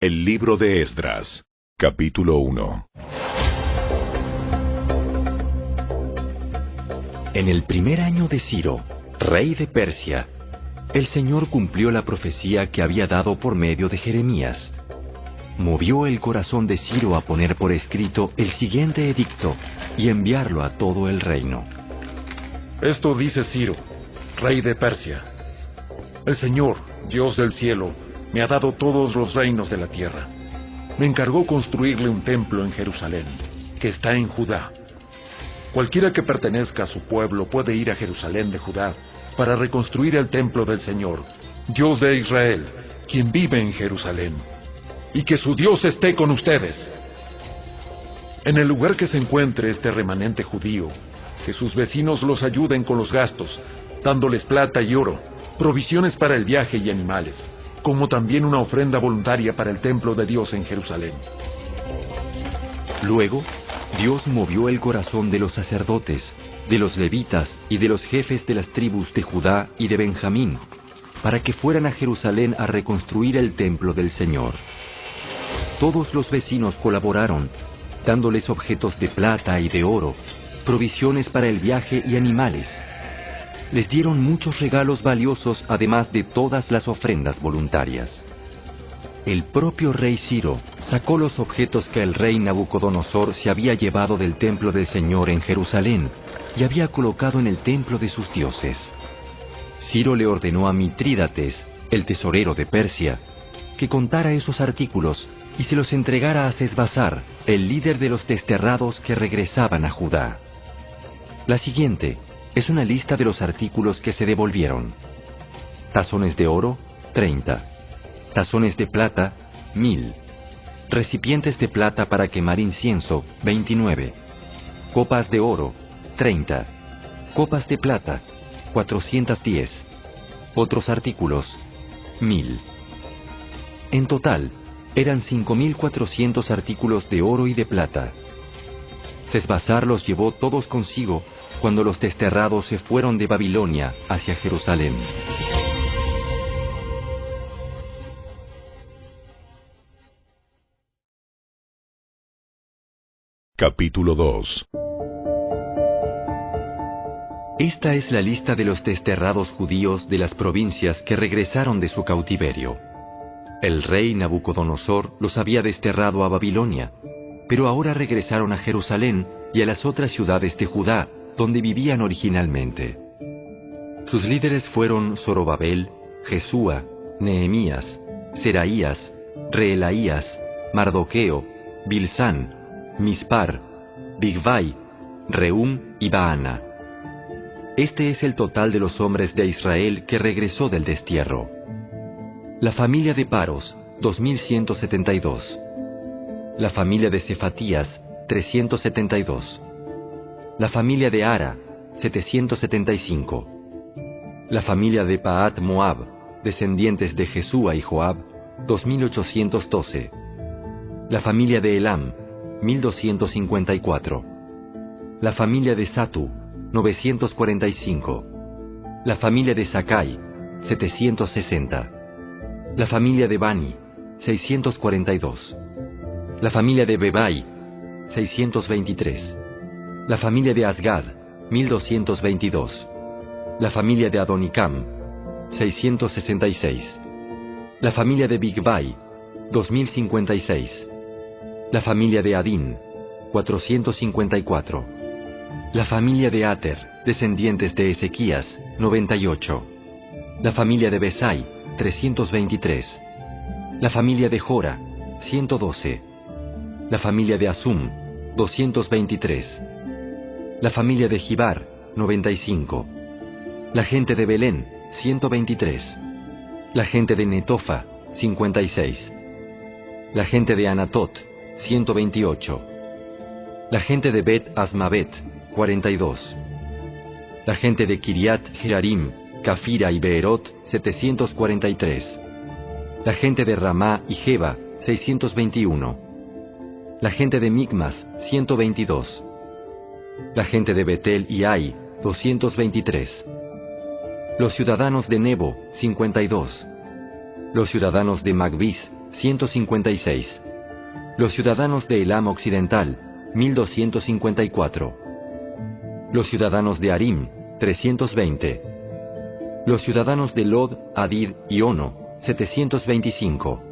El libro de Esdras, capítulo 1. En el primer año de Ciro, rey de Persia, el Señor cumplió la profecía que había dado por medio de Jeremías. Movió el corazón de Ciro a poner por escrito el siguiente edicto y enviarlo a todo el reino. Esto dice Ciro, rey de Persia: El Señor, Dios del cielo, me ha dado todos los reinos de la tierra. Me encargó construirle un templo en Jerusalén, que está en Judá. Cualquiera que pertenezca a su pueblo puede ir a Jerusalén de Judá para reconstruir el templo del Señor, Dios de Israel, quien vive en Jerusalén. Y que su Dios esté con ustedes. En el lugar que se encuentre este remanente judío, que sus vecinos los ayuden con los gastos, dándoles plata y oro, provisiones para el viaje y animales, como también una ofrenda voluntaria para el templo de Dios en Jerusalén. Luego, Dios movió el corazón de los sacerdotes, de los levitas y de los jefes de las tribus de Judá y de Benjamín, para que fueran a Jerusalén a reconstruir el templo del Señor. Todos los vecinos colaboraron, dándoles objetos de plata y de oro, provisiones para el viaje y animales. Les dieron muchos regalos valiosos, además de todas las ofrendas voluntarias. El propio rey Ciro sacó los objetos que el rey Nabucodonosor se había llevado del templo del Señor en Jerusalén y había colocado en el templo de sus dioses. Ciro le ordenó a Mitrídates, el tesorero de Persia, que contara esos artículos y se los entregara a Sesbazar, el líder de los desterrados que regresaban a Judá. La siguiente es una lista de los artículos que se devolvieron. Tazones de oro, 30. Tazones de plata, 1000. Recipientes de plata para quemar incienso, 29. Copas de oro, 30. Copas de plata, 410. Otros artículos, 1000. En total, eran 5.400 artículos de oro y de plata. Sesbazar los llevó todos consigo cuando los desterrados se fueron de Babilonia hacia Jerusalén. Capítulo 2. Esta es la lista de los desterrados judíos de las provincias que regresaron de su cautiverio. El rey Nabucodonosor los había desterrado a Babilonia, pero ahora regresaron a Jerusalén y a las otras ciudades de Judá, donde vivían originalmente. Sus líderes fueron Zorobabel, Jesúa, Nehemías, Seraías, Reelaías, Mardoqueo, Bilsán, Mispar, Bigvai, Rehum y Baana. Este es el total de los hombres de Israel que regresó del destierro. La familia de Paros, 2172. La familia de Cefatías, 372. La familia de Ara, 775. La familia de Pahat Moab, descendientes de Jesúa y Joab, 2812. La familia de Elam, 1254. La familia de Satu, 945. La familia de Sakai, 760. La familia de Bani, 642. La familia de Bebai, 623. La familia de Asgad, 1222. La familia de Adonicam, 666. La familia de Bigvai, 2056. La familia de Adín, 454. La familia de Ater, descendientes de Ezequías, 98. La familia de Besai, 323. La familia de Jora, 112. La familia de Asum, 223. La familia de Gibar, 95. La gente de Belén, 123. La gente de Netofa, 56. La gente de Anatot, 128. La gente de Bet Asmavet, 42. La gente de Kiriat Jearim, Cafira y Beerot, 743. La gente de Ramá y Jeba, 621. La gente de Micmas, 122. La gente de Betel y Ai, 223. Los ciudadanos de Nebo, 52. Los ciudadanos de Magbis, 156. Los ciudadanos de Elam occidental, 1254. Los ciudadanos de Arim, 320. Los ciudadanos de Lod, Hadid y Ono, 725.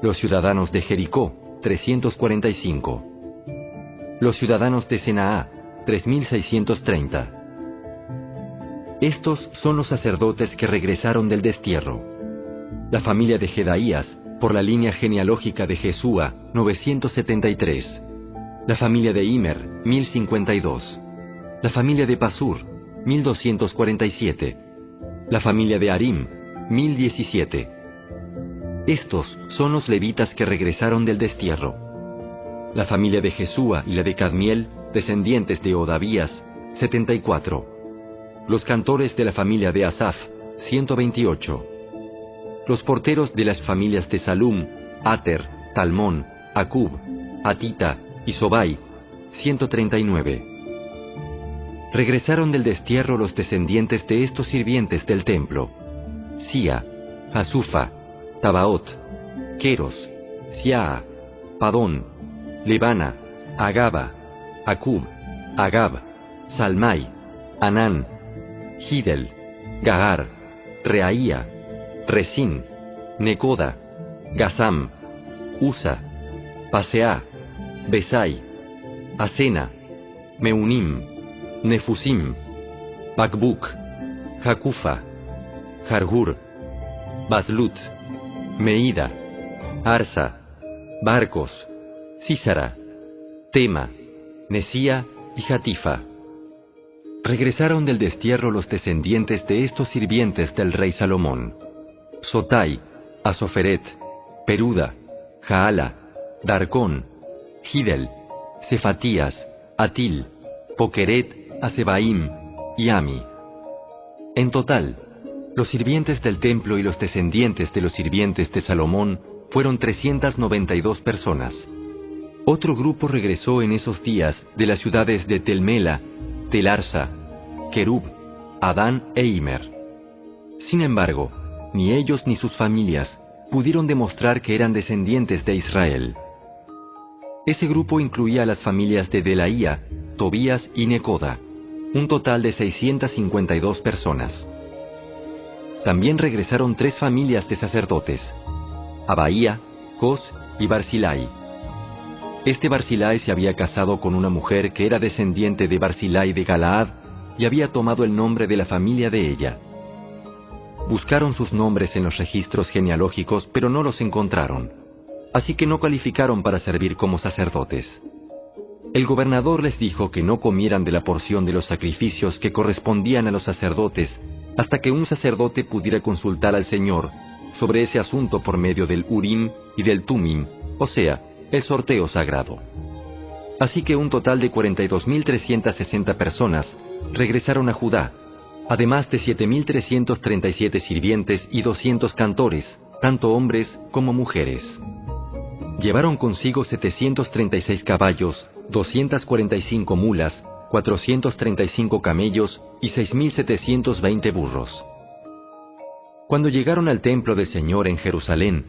Los ciudadanos de Jericó, 345. Los ciudadanos de Senaá, 3630. Estos son los sacerdotes que regresaron del destierro. La familia de Jedaías, por la línea genealógica de Jesúa, 973. La familia de Imer, 1052. La familia de Pasur, 1247. La familia de Arim, 1017. Estos son los levitas que regresaron del destierro. La familia de Jesúa y la de Cadmiel, descendientes de Odavías, 74. Los cantores de la familia de Asaf, 128. Los porteros de las familias de Salum, Ater, Talmón, Acub, Atita y Sobai, 139. Regresaron del destierro los descendientes de estos sirvientes del templo: Sia, Hasufa, Tabaot, Queros, Siaa, Padón, Lebana, Agaba, Acub, Agab, Salmai, Anán, Gidel, Gagar, Reaía, Resín, Necoda, Gazam, Usa, Paseá, Besai, Asena, Meunim, Nefusim, Bakbuk, Jacufa, Jargur, Baslut, Meida, Arsa, Barcos, Sísara, Tema, Nesía y Jatifa. Regresaron del destierro los descendientes de estos sirvientes del rey Salomón: Sotai, Asoferet, Peruda, Jaala, Darcón, Gidel, Cefatías, Atil, Pokeret, Asebaim y Ami. En total, los sirvientes del templo y los descendientes de los sirvientes de Salomón fueron 392 personas. Otro grupo regresó en esos días de las ciudades de Telmela, Telarsa, Kerub, Adán e Imer. Sin embargo, ni ellos ni sus familias pudieron demostrar que eran descendientes de Israel. Ese grupo incluía a las familias de Delaía, Tobías y Necoda, un total de 652 personas. También regresaron 3 familias de sacerdotes: Abaía, Cos y Barzilai. Este Barzilai se había casado con una mujer que era descendiente de Barzilai de Galaad y había tomado el nombre de la familia de ella. Buscaron sus nombres en los registros genealógicos, pero no los encontraron, así que no calificaron para servir como sacerdotes. El gobernador les dijo que no comieran de la porción de los sacrificios que correspondían a los sacerdotes hasta que un sacerdote pudiera consultar al Señor sobre ese asunto por medio del Urim y del Tumim, o sea, el sorteo sagrado. Así que un total de 42.360 personas regresaron a Judá, además de 7.337 sirvientes y 200 cantores, tanto hombres como mujeres. Llevaron consigo 736 caballos, 245 mulas, 435 camellos y 6.720 burros. Cuando llegaron al templo del Señor en Jerusalén,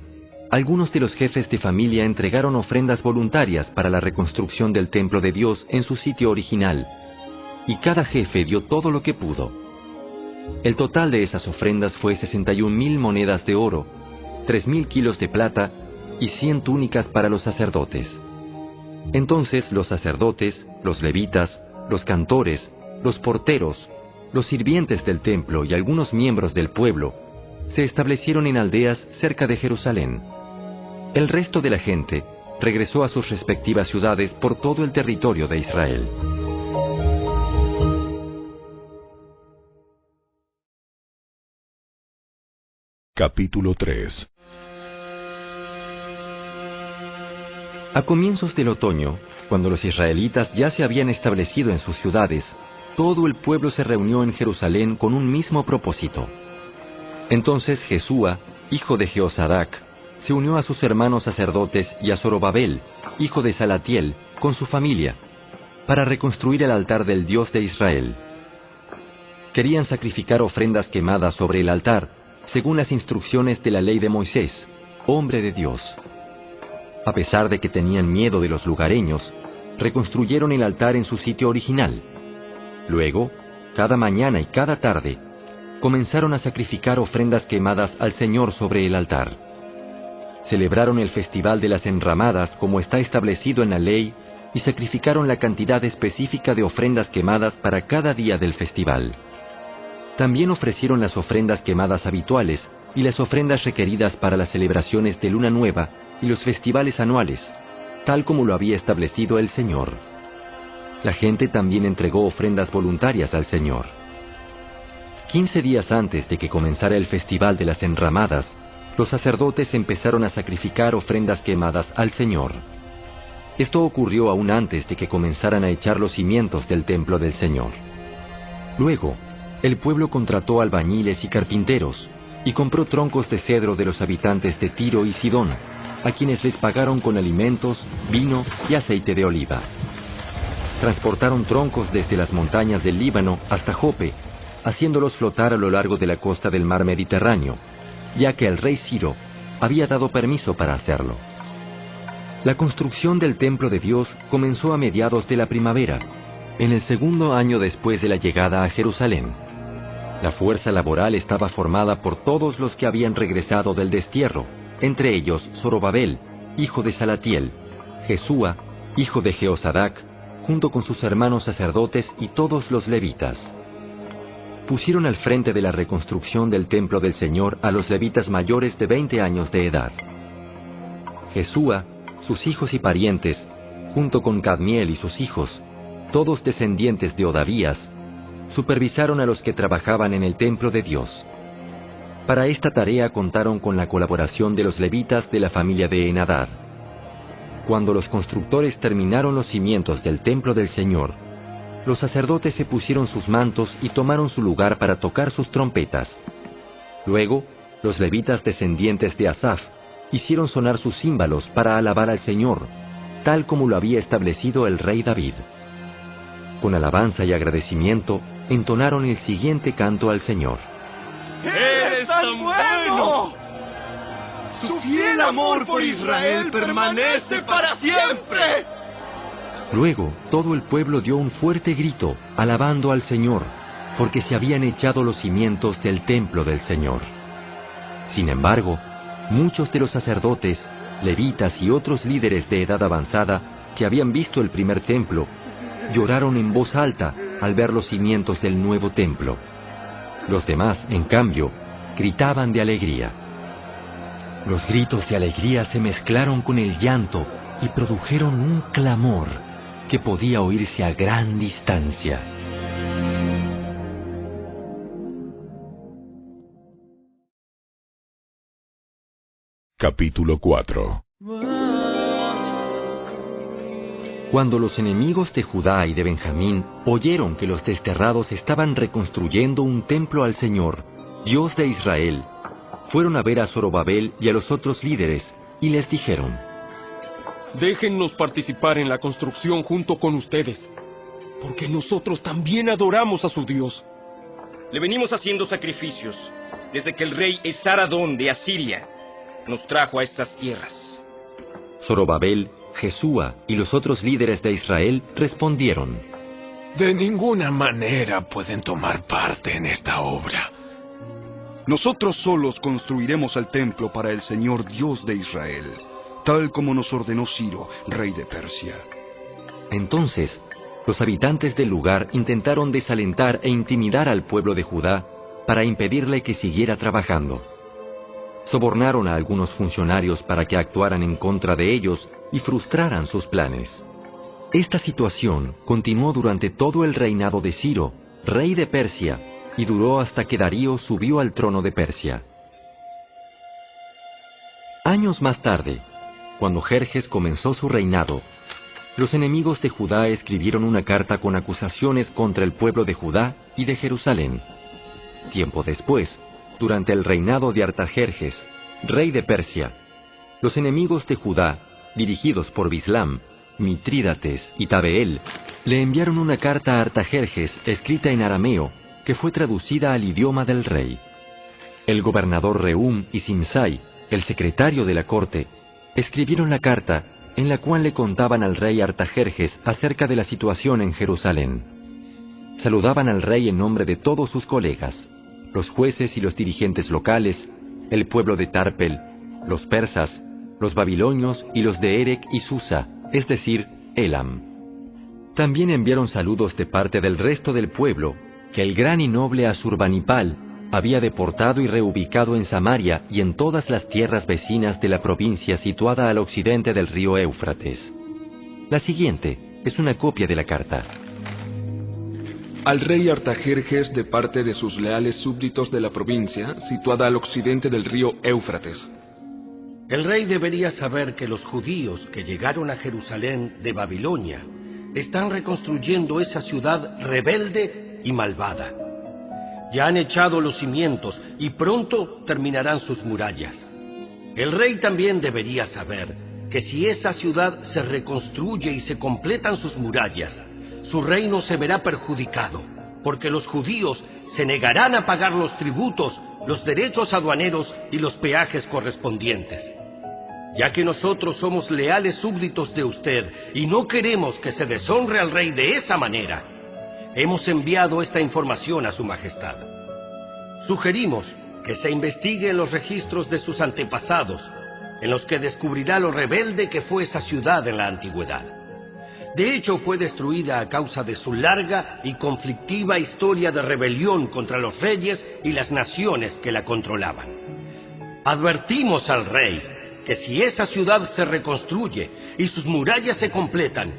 algunos de los jefes de familia entregaron ofrendas voluntarias para la reconstrucción del templo de Dios en su sitio original, y cada jefe dio todo lo que pudo. El total de esas ofrendas fue 61.000 monedas de oro, 3.000 kilos de plata y 100 túnicas para los sacerdotes. Entonces los sacerdotes, los levitas, los cantores, los porteros, los sirvientes del templo y algunos miembros del pueblo se establecieron en aldeas cerca de Jerusalén. El resto de la gente regresó a sus respectivas ciudades por todo el territorio de Israel. Capítulo 3. A comienzos del otoño, cuando los israelitas ya se habían establecido en sus ciudades, todo el pueblo se reunió en Jerusalén con un mismo propósito. Entonces Jesúa, hijo de Jehozadak, se unió a sus hermanos sacerdotes y a Zorobabel, hijo de Salatiel, con su familia, para reconstruir el altar del Dios de Israel. Querían sacrificar ofrendas quemadas sobre el altar, según las instrucciones de la ley de Moisés, hombre de Dios. A pesar de que tenían miedo de los lugareños, reconstruyeron el altar en su sitio original. Luego, cada mañana y cada tarde, comenzaron a sacrificar ofrendas quemadas al Señor sobre el altar. Celebraron el festival de las enramadas como está establecido en la ley y sacrificaron la cantidad específica de ofrendas quemadas para cada día del festival. También ofrecieron las ofrendas quemadas habituales y las ofrendas requeridas para las celebraciones de Luna Nueva y los festivales anuales, tal como lo había establecido el Señor. La gente también entregó ofrendas voluntarias al Señor. 15 días antes de que comenzara el festival de las enramadas, los sacerdotes empezaron a sacrificar ofrendas quemadas al Señor. Esto ocurrió aún antes de que comenzaran a echar los cimientos del templo del Señor. Luego, el pueblo contrató albañiles y carpinteros y compró troncos de cedro de los habitantes de Tiro y Sidón, a quienes les pagaron con alimentos, vino y aceite de oliva. Transportaron troncos desde las montañas del Líbano hasta Jope, haciéndolos flotar a lo largo de la costa del mar Mediterráneo, ya que el rey Ciro había dado permiso para hacerlo. La construcción del templo de Dios comenzó a mediados de la primavera, en el segundo año después de la llegada a Jerusalén. La fuerza laboral estaba formada por todos los que habían regresado del destierro, entre ellos Zorobabel, hijo de Salatiel, Jesúa, hijo de Jeosadac, junto con sus hermanos sacerdotes y todos los levitas. Pusieron al frente de la reconstrucción del templo del Señor a los levitas mayores de 20 años de edad. Jesúa, sus hijos y parientes, junto con Cadmiel y sus hijos, todos descendientes de Odavías, supervisaron a los que trabajaban en el templo de Dios. Para esta tarea contaron con la colaboración de los levitas de la familia de Henadad. Cuando los constructores terminaron los cimientos del templo del Señor, los sacerdotes se pusieron sus mantos y tomaron su lugar para tocar sus trompetas. Luego, los levitas descendientes de Asaf hicieron sonar sus címbalos para alabar al Señor, tal como lo había establecido el rey David. Con alabanza y agradecimiento, entonaron el siguiente canto al Señor. ¡Eres tan bueno! ¡Su fiel amor por Israel permanece para siempre! Luego, todo el pueblo dio un fuerte grito, alabando al Señor, porque se habían echado los cimientos del templo del Señor. Sin embargo, muchos de los sacerdotes, levitas y otros líderes de edad avanzada que habían visto el primer templo, lloraron en voz alta al ver los cimientos del nuevo templo. Los demás, en cambio, gritaban de alegría. Los gritos de alegría se mezclaron con el llanto y produjeron un clamor que podía oírse a gran distancia. Capítulo 4. Cuando los enemigos de Judá y de Benjamín oyeron que los desterrados estaban reconstruyendo un templo al Señor, Dios de Israel, fueron a ver a Zorobabel y a los otros líderes y les dijeron: Déjennos participar en la construcción junto con ustedes, porque nosotros también adoramos a su Dios. Le venimos haciendo sacrificios desde que el rey Esaradón de Asiria nos trajo a estas tierras. Zorobabel, Jesúa y los otros líderes de Israel respondieron: De ninguna manera pueden tomar parte en esta obra. Nosotros solos construiremos el templo para el Señor Dios de Israel, tal como nos ordenó Ciro, rey de Persia. Entonces, los habitantes del lugar intentaron desalentar e intimidar al pueblo de Judá para impedirle que siguiera trabajando. Sobornaron a algunos funcionarios para que actuaran en contra de ellos y frustraran sus planes. Esta situación continuó durante todo el reinado de Ciro, rey de Persia, y duró hasta que Darío subió al trono de Persia. Años más tarde, cuando Jerjes comenzó su reinado, los enemigos de Judá escribieron una carta con acusaciones contra el pueblo de Judá y de Jerusalén. Tiempo después, durante el reinado de Artajerjes, rey de Persia, los enemigos de Judá, dirigidos por Bislam, Mitrídates y Tabeel, le enviaron una carta a Artajerjes escrita en arameo que fue traducida al idioma del rey. El gobernador Rehum y Simsai el secretario de la corte, escribieron la carta en la cual le contaban al rey Artajerjes acerca de la situación en Jerusalén. Saludaban al rey en nombre de todos sus colegas, los jueces y los dirigentes locales, el pueblo de Tarpel, los persas, los babilonios y los de Erec y Susa, es decir, Elam. También enviaron saludos de parte del resto del pueblo, que el gran y noble Asurbanipal había deportado y reubicado en Samaria y en todas las tierras vecinas de la provincia situada al occidente del río Éufrates. La siguiente es una copia de la carta. Al rey Artajerjes de parte de sus leales súbditos de la provincia situada al occidente del río Éufrates. El rey debería saber que los judíos que llegaron a Jerusalén de Babilonia están reconstruyendo esa ciudad rebelde y malvada. Ya han echado los cimientos y pronto terminarán sus murallas. El rey también debería saber que si esa ciudad se reconstruye y se completan sus murallas, su reino se verá perjudicado, porque los judíos se negarán a pagar los tributos, los derechos aduaneros y los peajes correspondientes. Ya que nosotros somos leales súbditos de usted y no queremos que se deshonre al rey de esa manera, hemos enviado esta información a su majestad. Sugerimos que se investigue en los registros de sus antepasados, en los que descubrirá lo rebelde que fue esa ciudad en la antigüedad. De hecho, fue destruida a causa de su larga y conflictiva historia de rebelión contra los reyes y las naciones que la controlaban. Advertimos al rey que si esa ciudad se reconstruye y sus murallas se completan,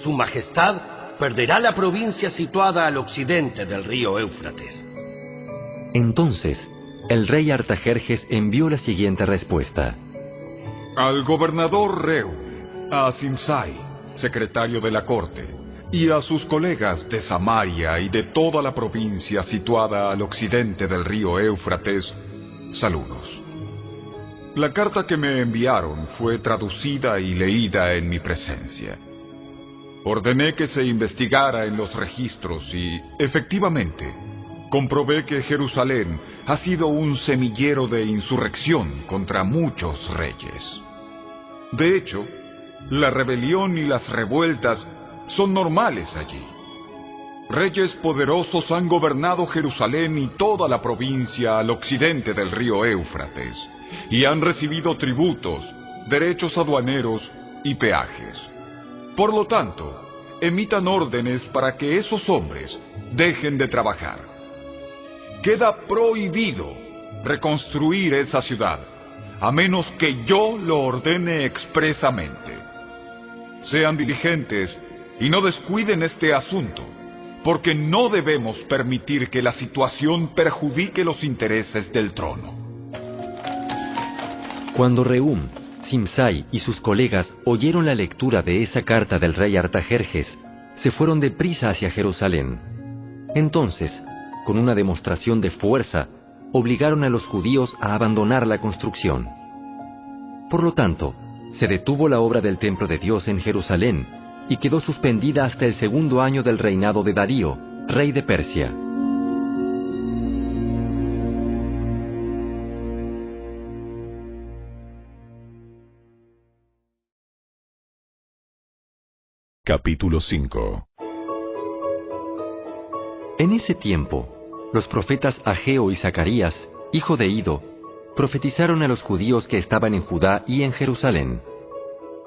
su majestad perderá la provincia situada al occidente del río Éufrates. Entonces, el rey Artajerjes envió la siguiente respuesta. Al gobernador Reu, a Simsai, secretario de la corte, y a sus colegas de Samaria y de toda la provincia situada al occidente del río Éufrates, saludos. La carta que me enviaron fue traducida y leída en mi presencia. Ordené que se investigara en los registros y, efectivamente, comprobé que Jerusalén ha sido un semillero de insurrección contra muchos reyes. De hecho, la rebelión y las revueltas son normales allí. Reyes poderosos han gobernado Jerusalén y toda la provincia al occidente del río Éufrates, y han recibido tributos, derechos aduaneros y peajes. Por lo tanto, emitan órdenes para que esos hombres dejen de trabajar. Queda prohibido reconstruir esa ciudad, a menos que yo lo ordene expresamente. Sean diligentes y no descuiden este asunto, porque no debemos permitir que la situación perjudique los intereses del trono. Cuando Rehum, Simsai y sus colegas oyeron la lectura de esa carta del rey Artajerjes, se fueron deprisa hacia Jerusalén. Entonces, con una demostración de fuerza, obligaron a los judíos a abandonar la construcción. Por lo tanto, se detuvo la obra del templo de Dios en Jerusalén y quedó suspendida hasta el 2º año del reinado de Darío, rey de Persia. Capítulo 5. En ese tiempo, los profetas Ageo y Zacarías, hijo de Ido, profetizaron a los judíos que estaban en Judá y en Jerusalén.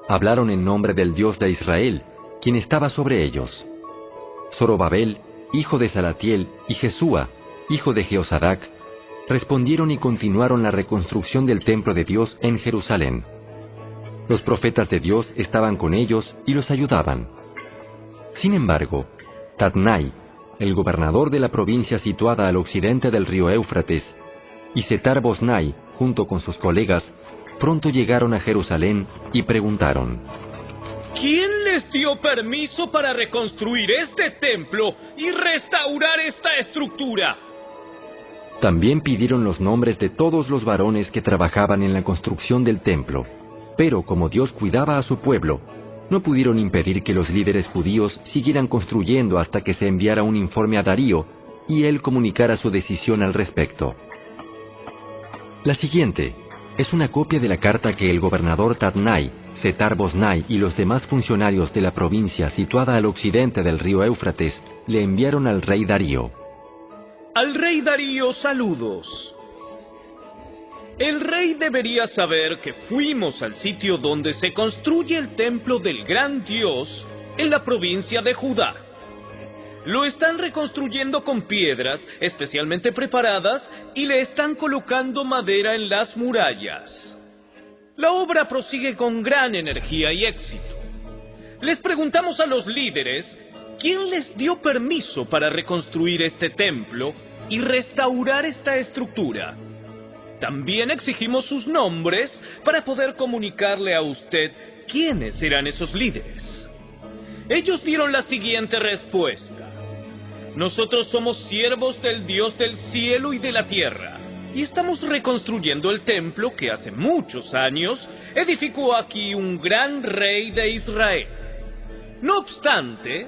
Hablaron en nombre del Dios de Israel, quien estaba sobre ellos. Zorobabel, hijo de Salatiel, y Jesúa, hijo de Jehozadak, respondieron y continuaron la reconstrucción del templo de Dios en Jerusalén. Los profetas de Dios estaban con ellos y los ayudaban. Sin embargo, Tatnai, el gobernador de la provincia situada al occidente del río Éufrates, y Setar-Boznai, junto con sus colegas, pronto llegaron a Jerusalén y preguntaron: ¿Quién les dio permiso para reconstruir este templo y restaurar esta estructura? También pidieron los nombres de todos los varones que trabajaban en la construcción del templo, pero como Dios cuidaba a su pueblo, no pudieron impedir que los líderes judíos siguieran construyendo hasta que se enviara un informe a Darío y él comunicara su decisión al respecto. La siguiente es una copia de la carta que el gobernador Tatnai, Setar-Bosnai y los demás funcionarios de la provincia situada al occidente del río Éufrates le enviaron al rey Darío. Al rey Darío, saludos. El rey debería saber que fuimos al sitio donde se construye el templo del gran Dios en la provincia de Judá. Lo están reconstruyendo con piedras especialmente preparadas y le están colocando madera en las murallas. La obra prosigue con gran energía y éxito. Les preguntamos a los líderes quién les dio permiso para reconstruir este templo y restaurar esta estructura. También exigimos sus nombres para poder comunicarle a usted quiénes eran esos líderes. Ellos dieron la siguiente respuesta: nosotros somos siervos del Dios del cielo y de la tierra, y estamos reconstruyendo el templo que hace muchos años edificó aquí un gran rey de Israel. No obstante,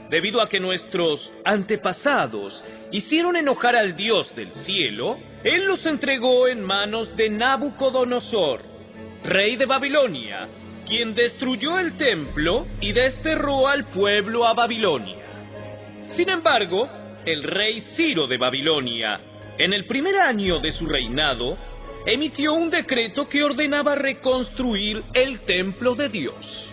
debido a que nuestros antepasados hicieron enojar al Dios del cielo, Él los entregó en manos de Nabucodonosor, rey de Babilonia, quien destruyó el templo y desterró al pueblo a Babilonia. Sin embargo, el rey Ciro de Babilonia, en el primer año de su reinado, emitió un decreto que ordenaba reconstruir el templo de Dios.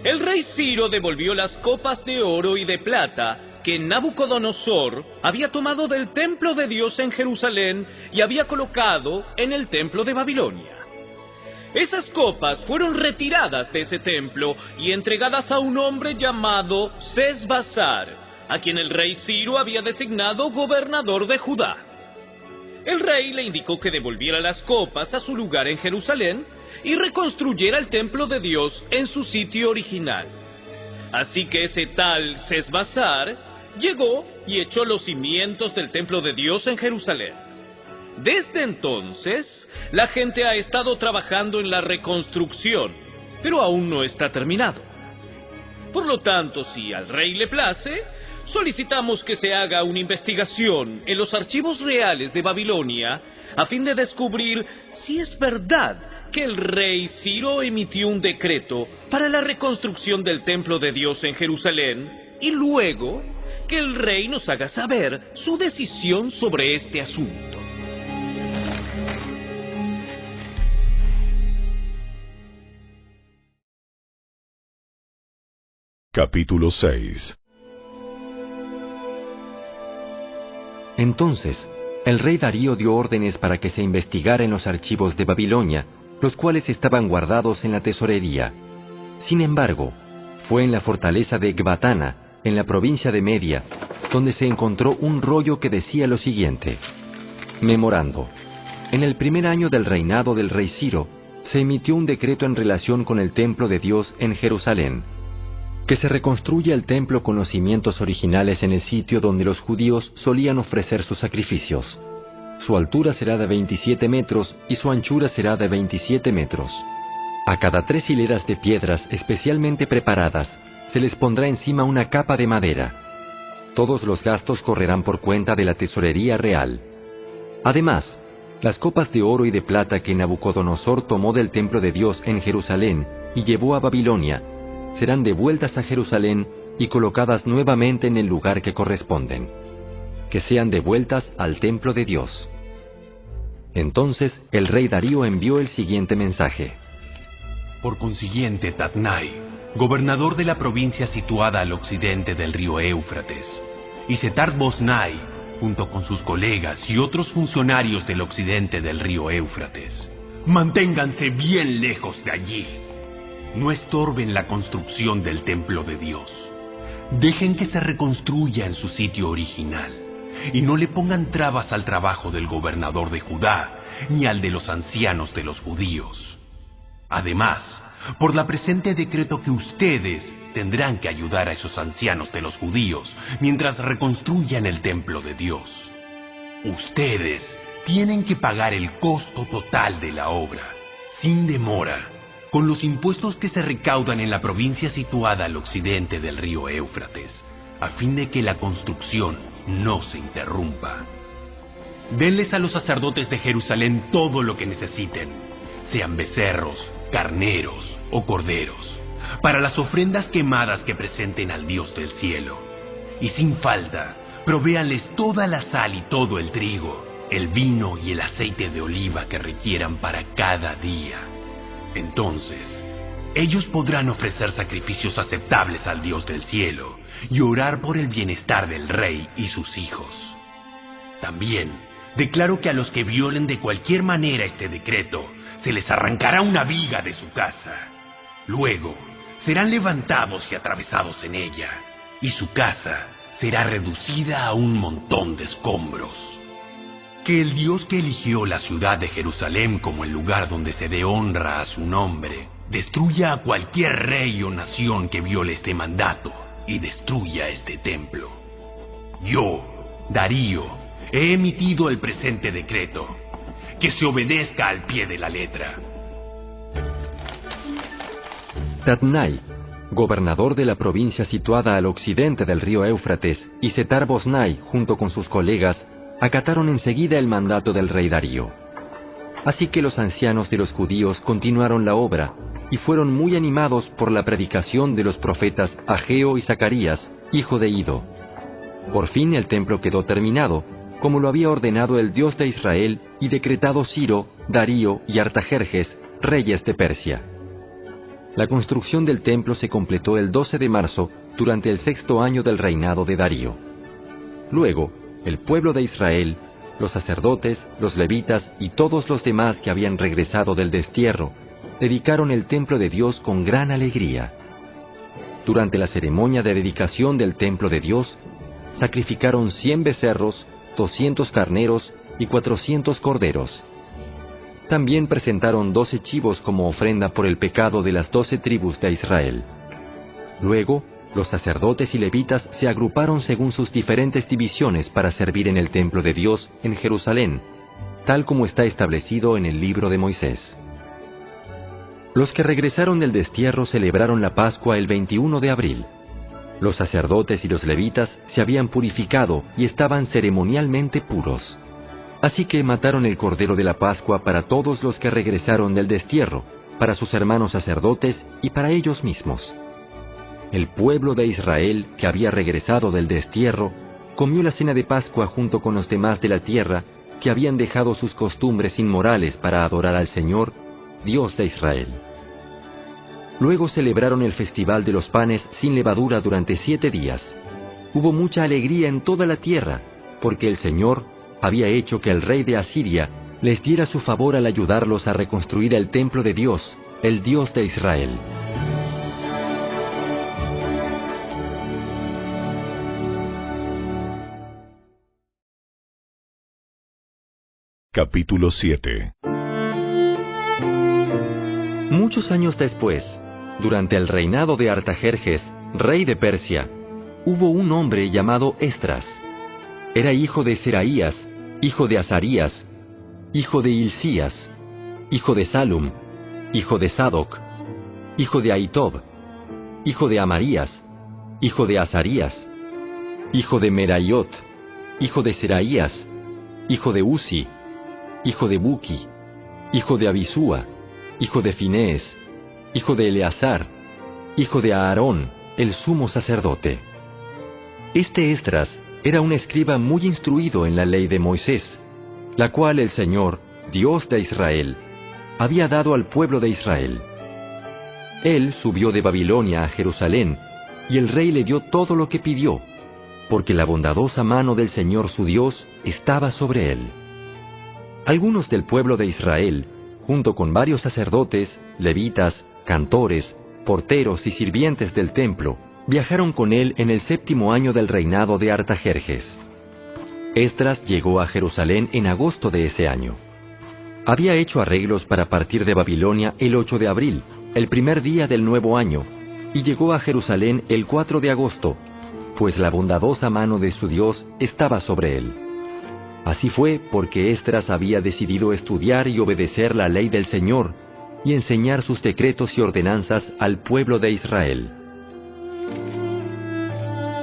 El rey Ciro devolvió las copas de oro y de plata que Nabucodonosor había tomado del templo de Dios en Jerusalén y había colocado en el templo de Babilonia. Esas copas fueron retiradas de ese templo y entregadas a un hombre llamado Sesbazar, a quien el rey Ciro había designado gobernador de Judá. El rey le indicó que devolviera las copas a su lugar en Jerusalén y reconstruyera el templo de Dios en su sitio original. Así que ese tal Sesbazar llegó y echó los cimientos del templo de Dios en Jerusalén. Desde entonces, la gente ha estado trabajando en la reconstrucción, pero aún no está terminado. Por lo tanto, si al rey le place, solicitamos que se haga una investigación en los archivos reales de Babilonia a fin de descubrir si es verdad que el rey Ciro emitió un decreto para la reconstrucción del templo de Dios en Jerusalén y luego que el rey nos haga saber su decisión sobre este asunto. Capítulo 6. Entonces, el rey Darío dio órdenes para que se investigara en los archivos de Babilonia, los cuales estaban guardados en la tesorería. Sin embargo, fue en la fortaleza de Ecbatana, en la provincia de Media, donde se encontró un rollo que decía lo siguiente: Memorando. En el primer año del reinado del rey Ciro, se emitió un decreto en relación con el templo de Dios en Jerusalén. Que se reconstruya el templo con los cimientos originales en el sitio donde los judíos solían ofrecer sus sacrificios. Su altura será de 27 metros y su anchura será de 27 metros. A cada 3 hileras de piedras especialmente preparadas se les pondrá encima una capa de madera. Todos los gastos correrán por cuenta de la tesorería real. Además, las copas de oro y de plata que Nabucodonosor tomó del templo de Dios en Jerusalén y llevó a Babilonia serán devueltas a Jerusalén y colocadas nuevamente en el lugar que corresponden. Que sean devueltas al templo de Dios. Entonces el rey Darío envió el siguiente mensaje. Por consiguiente, Tatnai, gobernador de la provincia situada al occidente del río Éufrates, y Setar-Bosnai, junto con sus colegas y otros funcionarios del occidente del río Éufrates, manténganse bien lejos de allí. No estorben la construcción del templo de Dios. Dejen que se reconstruya en su sitio original, y no le pongan trabas al trabajo del gobernador de Judá, ni al de los ancianos de los judíos. Además, por la presente decreto que ustedes tendrán que ayudar a esos ancianos de los judíos mientras reconstruyan el templo de Dios. Ustedes tienen que pagar el costo total de la obra, sin demora, con los impuestos que se recaudan en la provincia situada al occidente del río Éufrates, a fin de que la construcción no se interrumpa. Denles a los sacerdotes de Jerusalén todo lo que necesiten, sean becerros, carneros o corderos, para las ofrendas quemadas que presenten al Dios del cielo. Y sin falta, provéanles toda la sal y todo el trigo, el vino y el aceite de oliva que requieran para cada día. Entonces, ellos podrán ofrecer sacrificios aceptables al Dios del cielo y orar por el bienestar del rey y sus hijos. También declaro que a los que violen de cualquier manera este decreto, se les arrancará una viga de su casa. Luego, serán levantados y atravesados en ella, y su casa será reducida a un montón de escombros. Que el Dios que eligió la ciudad de Jerusalén como el lugar donde se dé honra a su nombre, destruya a cualquier rey o nación que viole este mandato y destruya este templo. Yo, Darío, he emitido el presente decreto. Que se obedezca al pie de la letra. Tatnai, gobernador de la provincia situada al occidente del río Éufrates, y Setar-Boznai, junto con sus colegas, acataron enseguida el mandato del rey Darío. Así que los ancianos de los judíos continuaron la obra, y fueron muy animados por la predicación de los profetas Ageo y Zacarías, hijo de Ido. Por fin el templo quedó terminado, como lo había ordenado el Dios de Israel y decretado Ciro, Darío y Artajerjes, reyes de Persia. La construcción del templo se completó el 12 de marzo, durante el 6º año del reinado de Darío. Luego, el pueblo de Israel, los sacerdotes, los levitas y todos los demás que habían regresado del destierro, dedicaron el templo de Dios con gran alegría. Durante la ceremonia de dedicación del templo de Dios, sacrificaron 100 becerros, 200 carneros y 400 corderos. También presentaron 12 chivos como ofrenda por el pecado de las 12 tribus de Israel. Luego, los sacerdotes y levitas se agruparon según sus diferentes divisiones para servir en el templo de Dios en Jerusalén, tal como está establecido en el libro de Moisés. Los que regresaron del destierro celebraron la Pascua el 21 de abril. Los sacerdotes y los levitas se habían purificado y estaban ceremonialmente puros. Así que mataron el cordero de la Pascua para todos los que regresaron del destierro, para sus hermanos sacerdotes y para ellos mismos. El pueblo de Israel, que había regresado del destierro, comió la cena de Pascua junto con los demás de la tierra, que habían dejado sus costumbres inmorales para adorar al Señor, Dios de Israel. Luego celebraron el festival de los panes sin levadura durante 7 días. Hubo mucha alegría en toda la tierra, porque el Señor había hecho que el rey de Asiria les diera su favor al ayudarlos a reconstruir el templo de Dios, el Dios de Israel. Capítulo 7. Muchos años después, durante el reinado de Artajerjes, rey de Persia, hubo un hombre llamado Esdras. Era hijo de Seraías, hijo de Azarías, hijo de Hilcías, hijo de Salum, hijo de Sadoc, hijo de Ahitob, hijo de Amarías, hijo de Azarías, hijo de Meraiot, hijo de Seraías, hijo de Uzi, hijo de Buki, hijo de Abisúa, hijo de Finés, hijo de Eleazar, hijo de Aarón, el sumo sacerdote. Este Esdras era un escriba muy instruido en la ley de Moisés, la cual el Señor, Dios de Israel, había dado al pueblo de Israel. Él subió de Babilonia a Jerusalén, y el rey le dio todo lo que pidió, porque la bondadosa mano del Señor su Dios estaba sobre él. Algunos del pueblo de Israel, junto con varios sacerdotes, levitas, cantores, porteros y sirvientes del templo, viajaron con él en el 7º año del reinado de Artajerjes. Esdras llegó a Jerusalén en agosto de ese año. Había hecho arreglos para partir de Babilonia el 8 de abril, el primer día del nuevo año, y llegó a Jerusalén el 4 de agosto, pues la bondadosa mano de su Dios estaba sobre él. Así fue porque Esdras había decidido estudiar y obedecer la ley del Señor y enseñar sus decretos y ordenanzas al pueblo de Israel.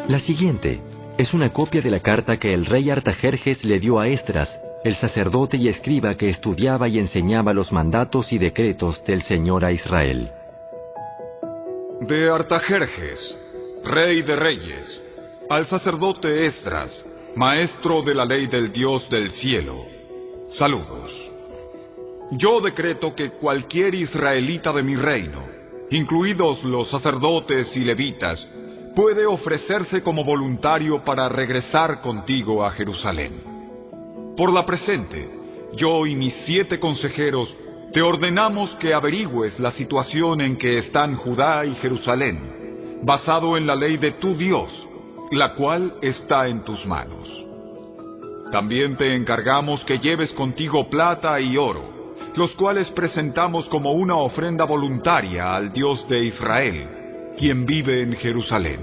La siguiente es una copia de la carta que el rey Artajerjes le dio a Esdras el sacerdote y escriba que estudiaba y enseñaba los mandatos y decretos del Señor a Israel. De Artajerjes, rey de reyes, al sacerdote Esdras, maestro de la ley del Dios del cielo, saludos. Yo decreto que cualquier israelita de mi reino, incluidos los sacerdotes y levitas, puede ofrecerse como voluntario para regresar contigo a Jerusalén. Por la presente, yo y mis 7 consejeros te ordenamos que averigües la situación en que están Judá y Jerusalén, basado en la ley de tu Dios, la cual está en tus manos. También te encargamos que lleves contigo plata y oro, los cuales presentamos como una ofrenda voluntaria al Dios de Israel, quien vive en Jerusalén.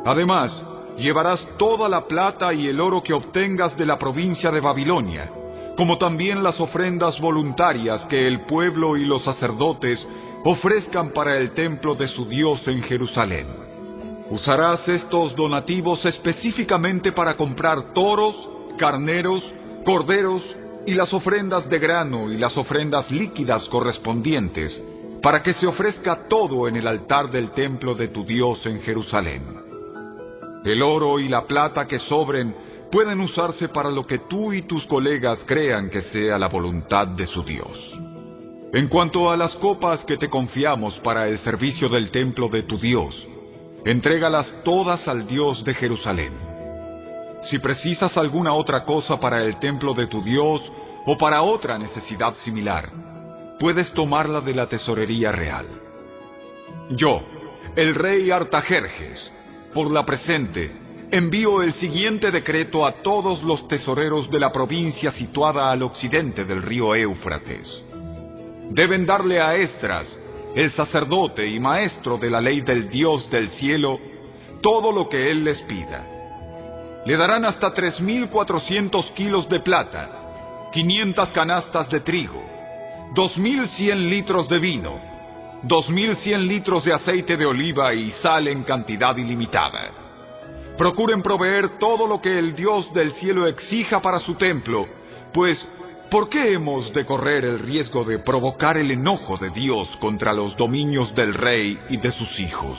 Además, llevarás toda la plata y el oro que obtengas de la provincia de Babilonia, como también las ofrendas voluntarias que el pueblo y los sacerdotes ofrezcan para el templo de su Dios en Jerusalén. Usarás estos donativos específicamente para comprar toros, carneros, corderos y las ofrendas de grano y las ofrendas líquidas correspondientes, para que se ofrezca todo en el altar del templo de tu Dios en Jerusalén. El oro y la plata que sobren pueden usarse para lo que tú y tus colegas crean que sea la voluntad de su Dios. En cuanto a las copas que te confiamos para el servicio del templo de tu Dios, entrégalas todas al Dios de Jerusalén. Si precisas alguna otra cosa para el templo de tu Dios o para otra necesidad similar, puedes tomarla de la tesorería real. Yo, el rey Artajerjes, por la presente, envío el siguiente decreto a todos los tesoreros de la provincia situada al occidente del río Éufrates. Deben darle a Esdras, el sacerdote y maestro de la ley del Dios del cielo, todo lo que él les pida. Le darán hasta 3.400 kilos de plata, 500 canastas de trigo, 2.100 litros de vino, 2.100 litros de aceite de oliva y sal en cantidad ilimitada. Procuren proveer todo lo que el Dios del cielo exija para su templo, pues ¿por qué hemos de correr el riesgo de provocar el enojo de Dios contra los dominios del rey y de sus hijos?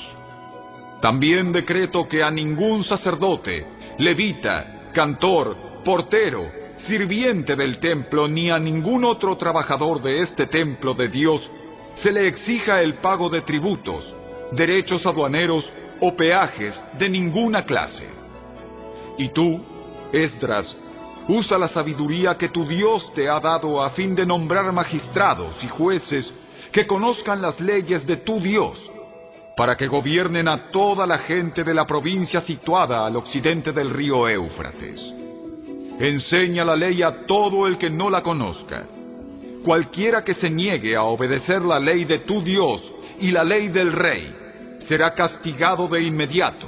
También decreto que a ningún sacerdote, levita, cantor, portero, sirviente del templo, ni a ningún otro trabajador de este templo de Dios se le exija el pago de tributos, derechos aduaneros o peajes de ninguna clase. Y tú, Esdras, usa la sabiduría que tu Dios te ha dado a fin de nombrar magistrados y jueces que conozcan las leyes de tu Dios, para que gobiernen a toda la gente de la provincia situada al occidente del río Éufrates. Enseña la ley a todo el que no la conozca. Cualquiera que se niegue a obedecer la ley de tu Dios y la ley del rey será castigado de inmediato,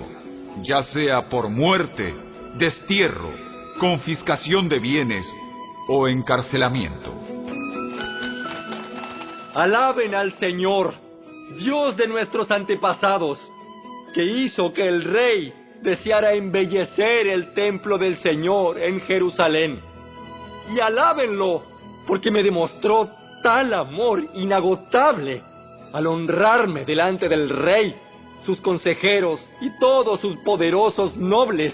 ya sea por muerte, destierro, confiscación de bienes o encarcelamiento. Alaben al Señor, Dios de nuestros antepasados, que hizo que el rey deseara embellecer el templo del Señor en Jerusalén. Y alábenlo, porque me demostró tal amor inagotable al honrarme delante del rey, sus consejeros y todos sus poderosos nobles.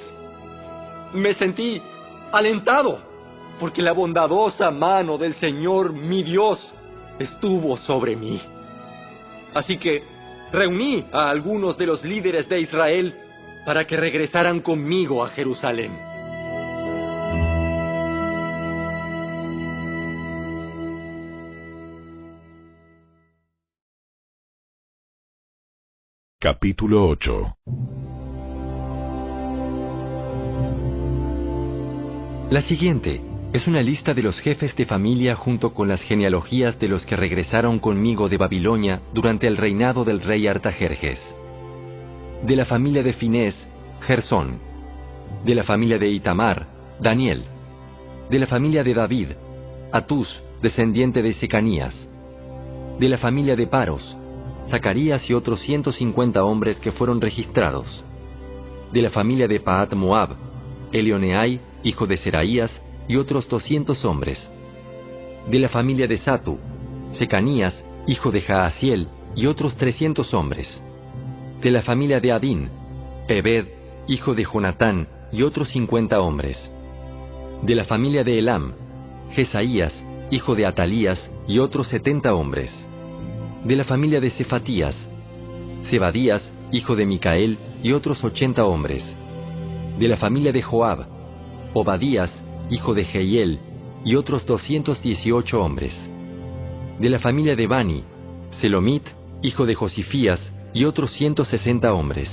Me sentí alentado, porque la bondadosa mano del Señor mi Dios estuvo sobre mí. Así que reuní a algunos de los líderes de Israel para que regresaran conmigo a Jerusalén. Capítulo 8. La siguiente es una lista de los jefes de familia junto con las genealogías de los que regresaron conmigo de Babilonia durante el reinado del rey Artajerjes. De la familia de Finés, Gersón. De la familia de Itamar, Daniel. De la familia de David, Atús, descendiente de Secanías. De la familia de Paros, Zacarías y otros 150 hombres que fueron registrados. De la familia de Pahat Moab, Elioneai, hijo de Seraías, y otros 200 hombres. De la familia de Satu, Secanías, hijo de Jaasiel, y otros 300 hombres. De la familia de Adín, Ebed, hijo de Jonatán, y otros 50 hombres. De la familia de Elam, Jesaías, hijo de Atalías, y otros 70 hombres. De la familia de Cefatías, Zebadías, hijo de Micael, y otros 80 hombres. De la familia de Joab, Obadías, hijo de Jehiel, y otros 218 hombres. De la familia de Bani, Selomit, hijo de Josifías, y otros 160 hombres.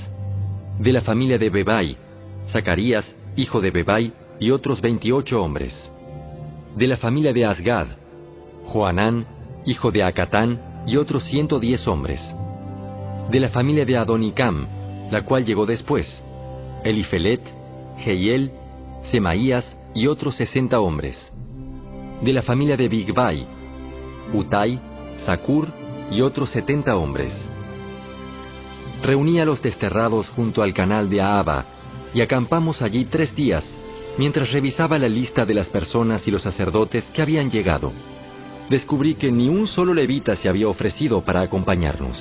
De la familia de Bebai, Zacarías, hijo de Bebai, y otros 28 hombres. De la familia de Asgad, Joanán, hijo de Acatán, y otros 110 hombres. De la familia de Adonicam, la cual llegó después, Elifelet, Jehiel, Semaías, y otros 60 hombres. De la familia de Bigvai, Utai, Zacur, y otros 70 hombres. Reuní a los desterrados junto al canal de Ahava, y acampamos allí 3 días, mientras revisaba la lista de las personas y los sacerdotes que habían llegado. Descubrí que ni un solo levita se había ofrecido para acompañarnos.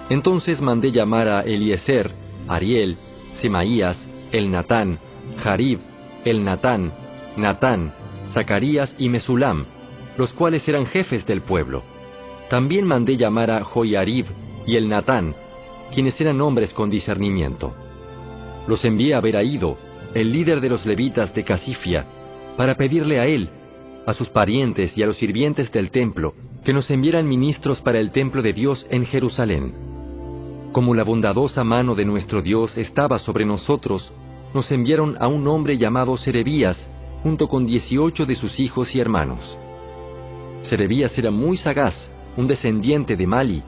Entonces mandé llamar a Eliezer, Ariel, Semaías, Elnatán, Jarib, Elnatán, Natán, Zacarías y Mesulam, los cuales eran jefes del pueblo. También mandé llamar a Joiarib y Elnatán, quienes eran hombres con discernimiento. Los envié a ver a Ido, el líder de los levitas de Casifia, para pedirle a él, a sus parientes y a los sirvientes del templo, que nos enviaran ministros para el templo de Dios en Jerusalén. Como la bondadosa mano de nuestro Dios estaba sobre nosotros, nos enviaron a un hombre llamado Serebías, junto con 18 de sus hijos y hermanos. Serebías era muy sagaz, un descendiente de Mali,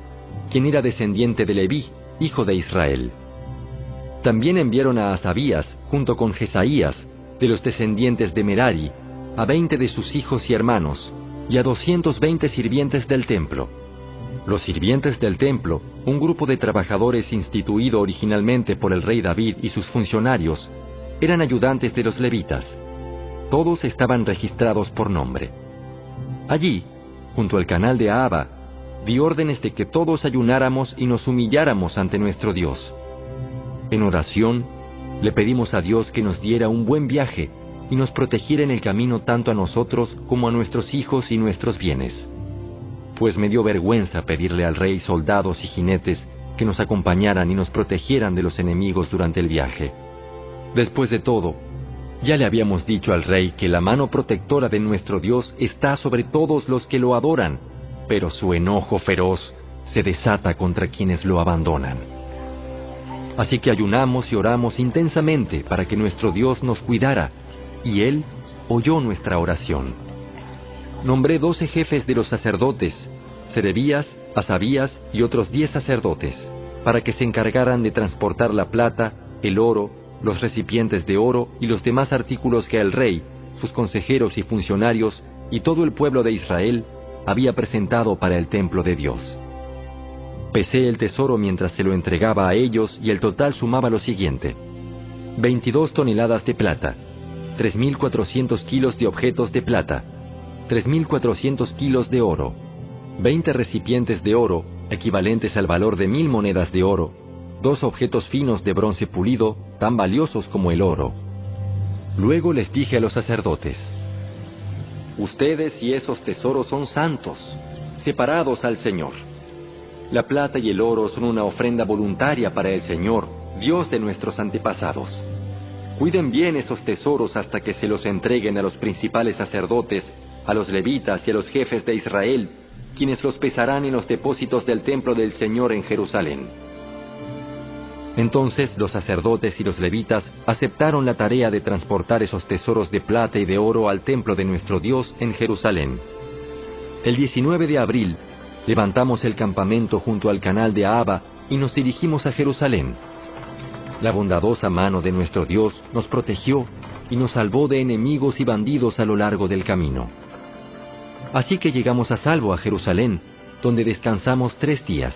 quien era descendiente de Leví, hijo de Israel. También enviaron a Asabías, junto con Jesaías, de los descendientes de Merari, a 20 de sus hijos y hermanos, y a 220 sirvientes del templo. Los sirvientes del templo, un grupo de trabajadores instituido originalmente por el rey David y sus funcionarios, eran ayudantes de los levitas. Todos estaban registrados por nombre. Allí, junto al canal de Ahava, di órdenes de que todos ayunáramos y nos humilláramos ante nuestro Dios. En oración, le pedimos a Dios que nos diera un buen viaje y nos protegiera en el camino tanto a nosotros como a nuestros hijos y nuestros bienes. Pues me dio vergüenza pedirle al rey soldados y jinetes que nos acompañaran y nos protegieran de los enemigos durante el viaje. Después de todo, ya le habíamos dicho al rey que la mano protectora de nuestro Dios está sobre todos los que lo adoran, pero su enojo feroz se desata contra quienes lo abandonan. Así que ayunamos y oramos intensamente para que nuestro Dios nos cuidara, y Él oyó nuestra oración. Nombré 12 jefes de los sacerdotes, Serebías, Asabías y otros 10 sacerdotes, para que se encargaran de transportar la plata, el oro, los recipientes de oro y los demás artículos que el rey, sus consejeros y funcionarios y todo el pueblo de Israel había presentado para el templo de Dios. Pesé el tesoro mientras se lo entregaba a ellos y el total sumaba lo siguiente: 22 toneladas de plata, 3.400 kilos de objetos de plata, 3.400 kilos de oro, 20 recipientes de oro, equivalentes al valor de 1.000 monedas de oro, 2 objetos finos de bronce pulido, tan valiosos como el oro. Luego les dije a los sacerdotes: ustedes y esos tesoros son santos, separados al Señor. La plata y el oro son una ofrenda voluntaria para el Señor, Dios de nuestros antepasados. Cuiden bien esos tesoros hasta que se los entreguen a los principales sacerdotes, a los levitas y a los jefes de Israel, quienes los pesarán en los depósitos del templo del Señor en Jerusalén. Entonces los sacerdotes y los levitas aceptaron la tarea de transportar esos tesoros de plata y de oro al templo de nuestro Dios en Jerusalén. El 19 de abril, levantamos el campamento junto al canal de Ahava y nos dirigimos a Jerusalén. La bondadosa mano de nuestro Dios nos protegió y nos salvó de enemigos y bandidos a lo largo del camino. Así que llegamos a salvo a Jerusalén, donde descansamos 3 días.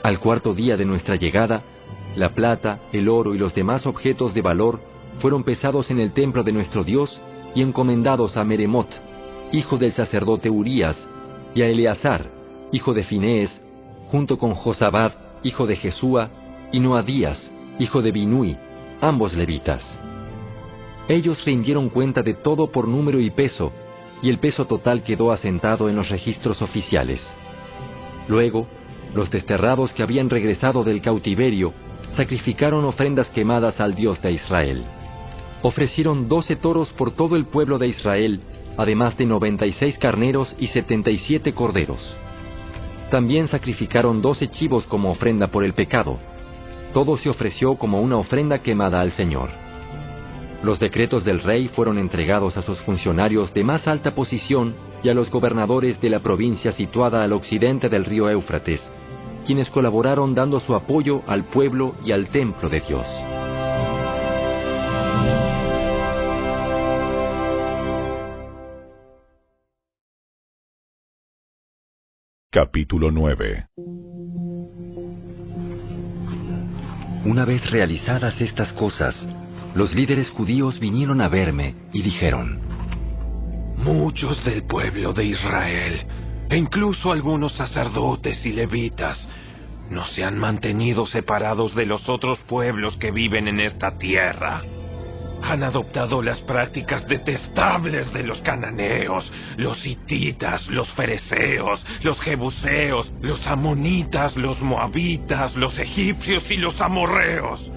Al 4º día de nuestra llegada, la plata, el oro y los demás objetos de valor fueron pesados en el templo de nuestro Dios y encomendados a Meremot, hijo del sacerdote Urías, y a Eleazar, hijo de Finees, junto con Josabad, hijo de Jesúa, y Noadías, hijo de Binui, ambos levitas. Ellos rindieron cuenta de todo por número y peso, y el peso total quedó asentado en los registros oficiales. Luego, los desterrados que habían regresado del cautiverio sacrificaron ofrendas quemadas al Dios de Israel. Ofrecieron 12 toros por todo el pueblo de Israel, además de 96 carneros y 77 corderos. También sacrificaron 12 chivos como ofrenda por el pecado. Todo se ofreció como una ofrenda quemada al Señor. Los decretos del rey fueron entregados a sus funcionarios de más alta posición y a los gobernadores de la provincia situada al occidente del río Éufrates, quienes colaboraron dando su apoyo al pueblo y al templo de Dios. Capítulo 9. Una vez realizadas estas cosas, los líderes judíos vinieron a verme y dijeron: muchos del pueblo de Israel, e incluso algunos sacerdotes y levitas, no se han mantenido separados de los otros pueblos que viven en esta tierra. Han adoptado las prácticas detestables de los cananeos, los hititas, los fereceos, los jebuseos, los amonitas, los moabitas, los egipcios y los amorreos.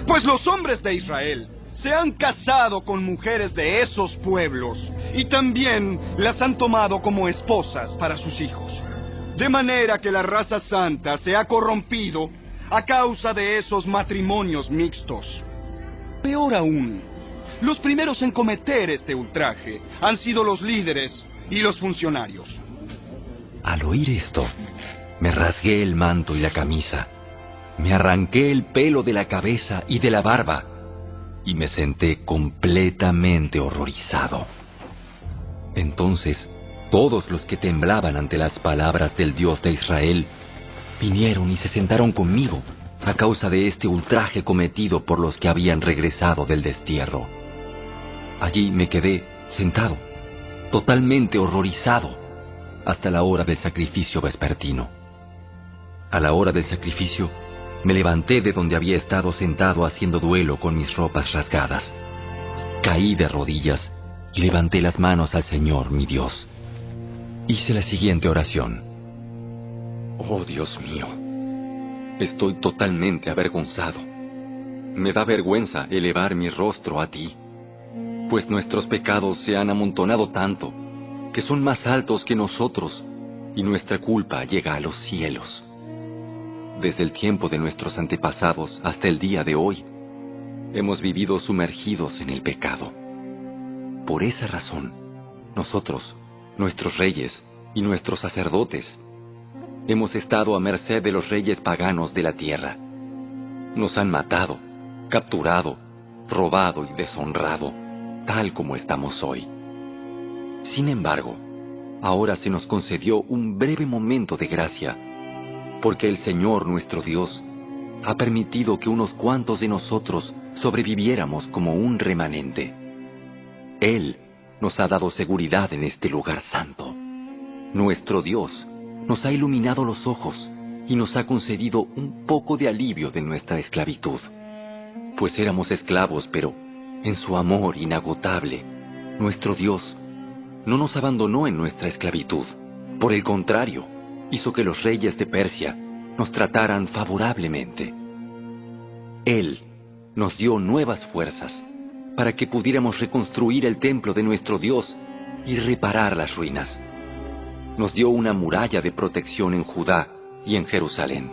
Pues los hombres de Israel se han casado con mujeres de esos pueblos y también las han tomado como esposas para sus hijos. De manera que la raza santa se ha corrompido a causa de esos matrimonios mixtos. Peor aún, los primeros en cometer este ultraje han sido los líderes y los funcionarios. Al oír esto, me rasgué el manto y la camisa, me arranqué el pelo de la cabeza y de la barba, y me senté completamente horrorizado. Entonces, todos los que temblaban ante las palabras del Dios de Israel vinieron y se sentaron conmigo a causa de este ultraje cometido por los que habían regresado del destierro. Allí me quedé sentado, totalmente horrorizado, hasta la hora del sacrificio vespertino. A la hora del sacrificio, me levanté de donde había estado sentado haciendo duelo con mis ropas rasgadas. Caí de rodillas y levanté las manos al Señor, mi Dios. Hice la siguiente oración: oh Dios mío, estoy totalmente avergonzado. Me da vergüenza elevar mi rostro a ti, pues nuestros pecados se han amontonado tanto que son más altos que nosotros, y nuestra culpa llega a los cielos. Desde el tiempo de nuestros antepasados hasta el día de hoy, hemos vivido sumergidos en el pecado. Por esa razón, nosotros, nuestros reyes y nuestros sacerdotes, hemos estado a merced de los reyes paganos de la tierra. Nos han matado, capturado, robado y deshonrado, tal como estamos hoy. Sin embargo, ahora se nos concedió un breve momento de gracia, porque el Señor nuestro Dios ha permitido que unos cuantos de nosotros sobreviviéramos como un remanente. Él nos ha dado seguridad en este lugar santo. Nuestro Dios nos ha iluminado los ojos y nos ha concedido un poco de alivio de nuestra esclavitud. Pues éramos esclavos, pero en su amor inagotable, nuestro Dios no nos abandonó en nuestra esclavitud. Por el contrario, hizo que los reyes de Persia nos trataran favorablemente. Él nos dio nuevas fuerzas para que pudiéramos reconstruir el templo de nuestro Dios y reparar las ruinas. Nos dio una muralla de protección en Judá y en Jerusalén.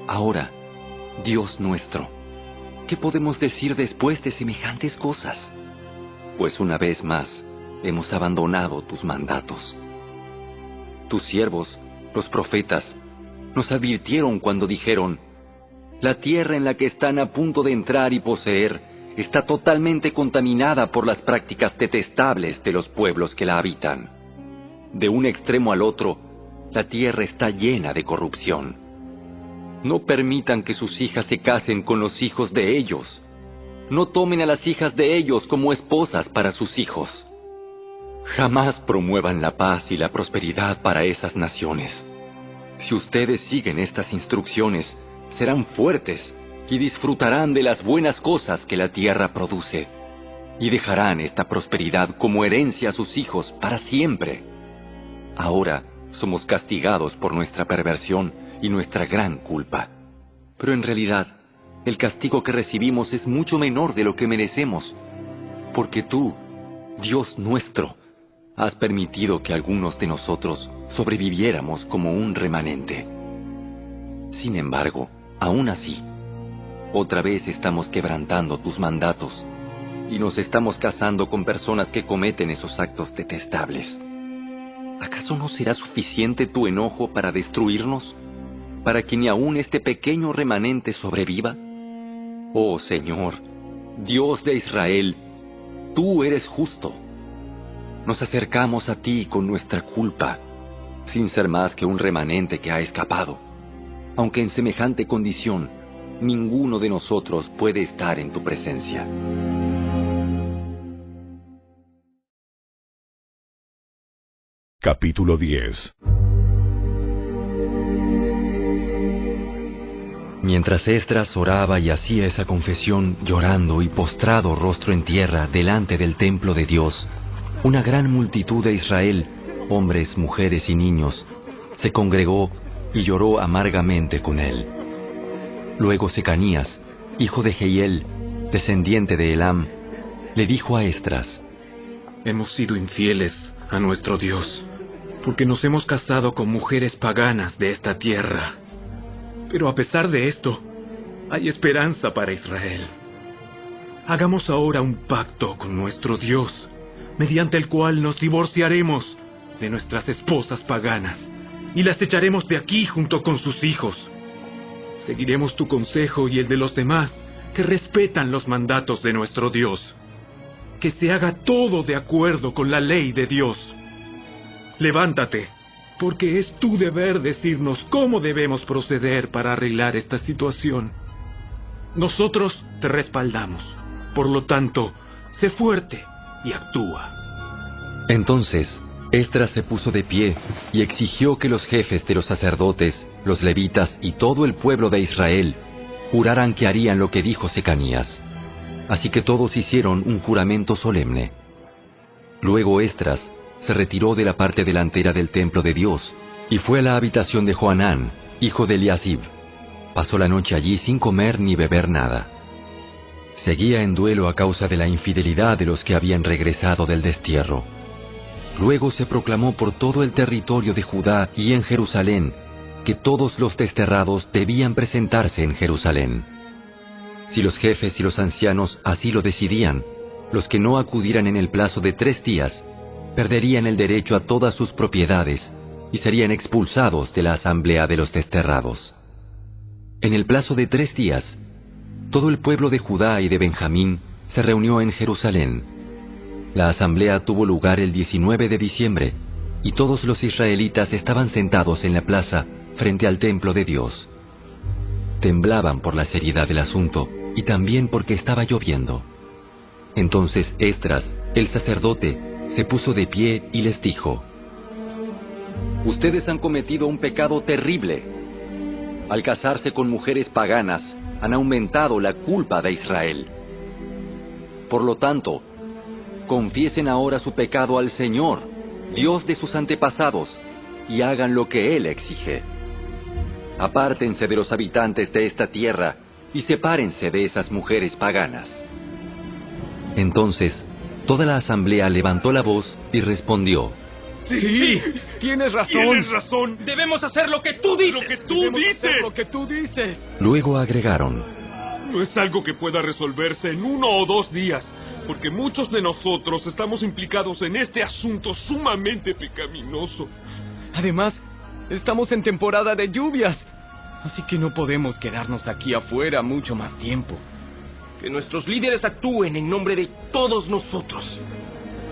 Ahora, Dios nuestro, ¿qué podemos decir después de semejantes cosas? Pues una vez más hemos abandonado tus mandatos. Tus siervos, los profetas, nos advirtieron cuando dijeron: la tierra en la que están a punto de entrar y poseer está totalmente contaminada por las prácticas detestables de los pueblos que la habitan. De un extremo al otro, la tierra está llena de corrupción. No permitan que sus hijas se casen con los hijos de ellos. no tomen a las hijas de ellos como esposas para sus hijos. Jamás promuevan la paz y la prosperidad para esas naciones. Si ustedes siguen estas instrucciones, serán fuertes y disfrutarán de las buenas cosas que la tierra produce, y dejarán esta prosperidad como herencia a sus hijos para siempre. Ahora somos castigados por nuestra perversión y nuestra gran culpa. Pero en realidad, el castigo que recibimos es mucho menor de lo que merecemos, porque tú, Dios nuestro, has permitido que algunos de nosotros sobreviviéramos como un remanente. Sin embargo, aún así, otra vez estamos quebrantando tus mandatos y nos estamos casando con personas que cometen esos actos detestables. ¿Acaso no será suficiente tu enojo para destruirnos? ¿Para que ni aún este pequeño remanente sobreviva? Oh Señor, Dios de Israel, tú eres justo. Nos acercamos a ti con nuestra culpa, sin ser más que un remanente que ha escapado. Aunque en semejante condición, ninguno de nosotros puede estar en tu presencia. Capítulo 10. Mientras Esdras oraba y hacía esa confesión, llorando y postrado rostro en tierra delante del templo de Dios, una gran multitud de Israel, hombres, mujeres y niños, se congregó y lloró amargamente con él. Luego Secanías, hijo de Jehiel, descendiente de Elam, le dijo a Esdras: Hemos sido infieles a nuestro Dios, porque nos hemos casado con mujeres paganas de esta tierra. Pero a pesar de esto, hay esperanza para Israel. Hagamos ahora un pacto con nuestro Dios, mediante el cual nos divorciaremos de nuestras esposas paganas y las echaremos de aquí junto con sus hijos. Seguiremos tu consejo y el de los demás que respetan los mandatos de nuestro Dios. Que se haga todo de acuerdo con la ley de Dios. Levántate, porque es tu deber decirnos cómo debemos proceder para arreglar esta situación. Nosotros te respaldamos. Por lo tanto, sé fuerte y actúa. Entonces, Esdras se puso de pie y exigió que los jefes de los sacerdotes, los levitas y todo el pueblo de Israel juraran que harían lo que dijo Secanías. Así que todos hicieron un juramento solemne. Luego Esdras se retiró de la parte delantera del templo de Dios y fue a la habitación de Johanán, hijo de Eliasib. Pasó la noche allí sin comer ni beber nada. Seguía en duelo a causa de la infidelidad de los que habían regresado del destierro. Luego se proclamó por todo el territorio de Judá y en Jerusalén que todos los desterrados debían presentarse en Jerusalén. Si los jefes y los ancianos así lo decidían, los que no acudieran en el plazo de 3 días perderían el derecho a todas sus propiedades y serían expulsados de la asamblea de los desterrados. En el plazo de 3 días, todo el pueblo de Judá y de Benjamín se reunió en Jerusalén. La asamblea tuvo lugar el 19 de diciembre, y todos los israelitas estaban sentados en la plaza frente al templo de Dios. Temblaban por la seriedad del asunto y también porque estaba lloviendo. Entonces Esdras, el sacerdote, se puso de pie y les dijo: Ustedes han cometido un pecado terrible. Al casarse con mujeres paganas, han aumentado la culpa de Israel. Por lo tanto, confiesen ahora su pecado al Señor, Dios de sus antepasados, y hagan lo que Él exige. Apártense de los habitantes de esta tierra y sepárense de esas mujeres paganas. Entonces, toda la asamblea levantó la voz y respondió: Sí, tienes razón. Tienes razón. Debemos hacer lo que tú dices. Lo que tú dices. Luego agregaron: No es algo que pueda resolverse en 1 o 2 días, porque muchos de nosotros estamos implicados en este asunto sumamente pecaminoso. Además, estamos en temporada de lluvias, así que no podemos quedarnos aquí afuera mucho más tiempo. Que nuestros líderes actúen en nombre de todos nosotros.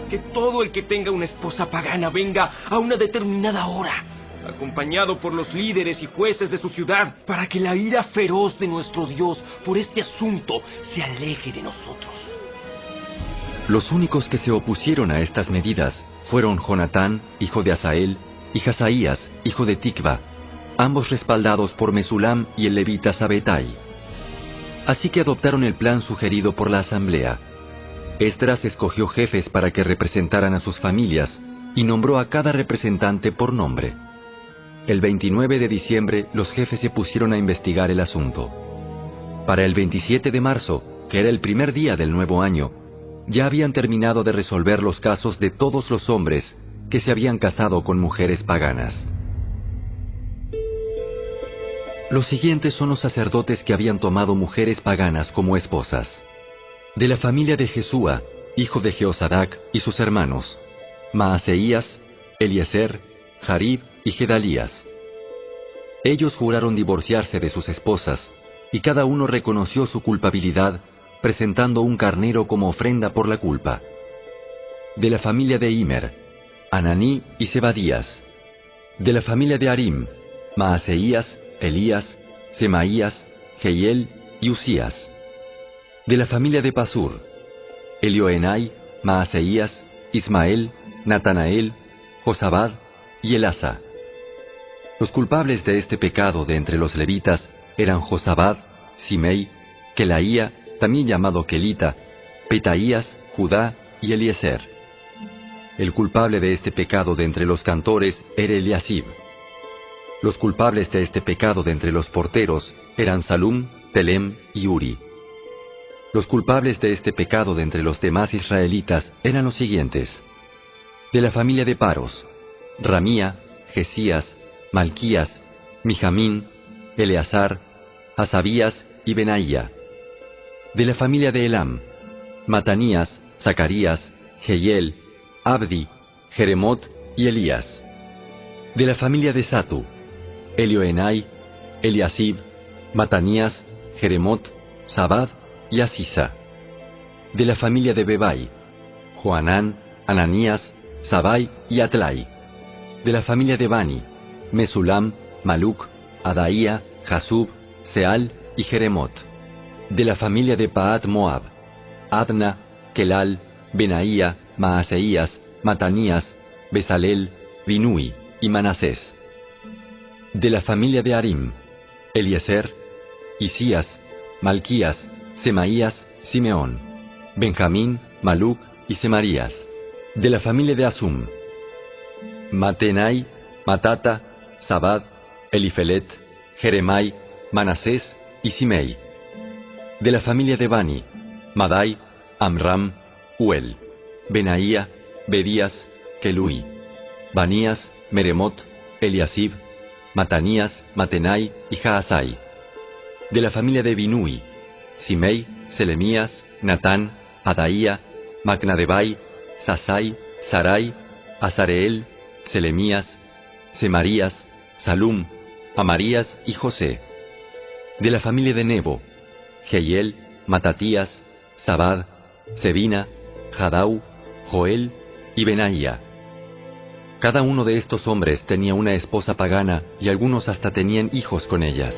Que todo el que tenga una esposa pagana venga a una determinada hora, acompañado por los líderes y jueces de su ciudad, para que la ira feroz de nuestro Dios por este asunto se aleje de nosotros. Los únicos que se opusieron a estas medidas fueron Jonatán, hijo de Asael, y Hazaías, hijo de Tikva, ambos respaldados por Mesulam y el levita Sabetai. Así que adoptaron el plan sugerido por la asamblea. Esdras escogió jefes para que representaran a sus familias y nombró a cada representante por nombre. El 29 de diciembre los jefes se pusieron a investigar el asunto. Para el 27 de marzo, que era el primer día del nuevo año, ya habían terminado de resolver los casos de todos los hombres que se habían casado con mujeres paganas. Los siguientes son los sacerdotes que habían tomado mujeres paganas como esposas. De la familia de Jesúa, hijo de Jehozadak, y sus hermanos, Maaseías, Eliezer, Jarib y Gedalías. Ellos juraron divorciarse de sus esposas, y cada uno reconoció su culpabilidad, presentando un carnero como ofrenda por la culpa. De la familia de Imer, Ananí y Zebadías. De la familia de Arim, Maaseías, Elías, Semaías, Jehiel y Usías. De la familia de Pasur, Elioenai, Maaseías, Ismael, Natanael, Josabad y Elasa. Los culpables de este pecado de entre los levitas eran Josabad, Simei, Kelaía, también llamado Kelita, Petaías, Judá y Eliezer. El culpable de este pecado de entre los cantores era Eliasib. Los culpables de este pecado de entre los porteros eran Salum, Telem y Uri. Los culpables de este pecado de entre los demás israelitas eran los siguientes. De la familia de Paros, Ramía, Jesías, Malquías, Mijamín, Eleazar, Hasabías y Benaía. De la familia de Elam, Matanías, Zacarías, Jehiel, Abdi, Jeremot y Elías. De la familia de Satu, Elioenai, Eliasib, Matanías, Jeremot, Sabad y Asisa. De la familia de Bebai, Joanán, Ananías, Sabai y Atlai. De la familia de Bani, Mesulam, Maluc, Adaía, Jasub, Seal y Jeremot. De la familia de Paat Moab, Adna, Kelal, Benaía, Maaseías, Matanías, Besalel, Binui y Manasés. De la familia de Arim, Eliezer, Isías, Malquías, Semaías, Simeón, Benjamín, Maluc y Semarías. De la familia de Asum, Matenai, Matata, Sabad, Elifelet, Jeremai, Manasés y Simei. De la familia de Bani, Madai, Amram, Uel, Benaía, Bedías, Kelui, Banías, Meremot, Eliasib, Matanías, Matenai y Jaasai. De la familia de Binui, Simei, Selemías, Natán, Adaía, Macnadebai, Sasai, Sarai, Azareel, Selemías, Semarías, Salum, Amarías y José. De la familia de Nebo, Jehiel, Matatías, Sabad, Sebina, Jadau, Joel y Benaía. Cada uno de estos hombres tenía una esposa pagana y algunos hasta tenían hijos con ellas.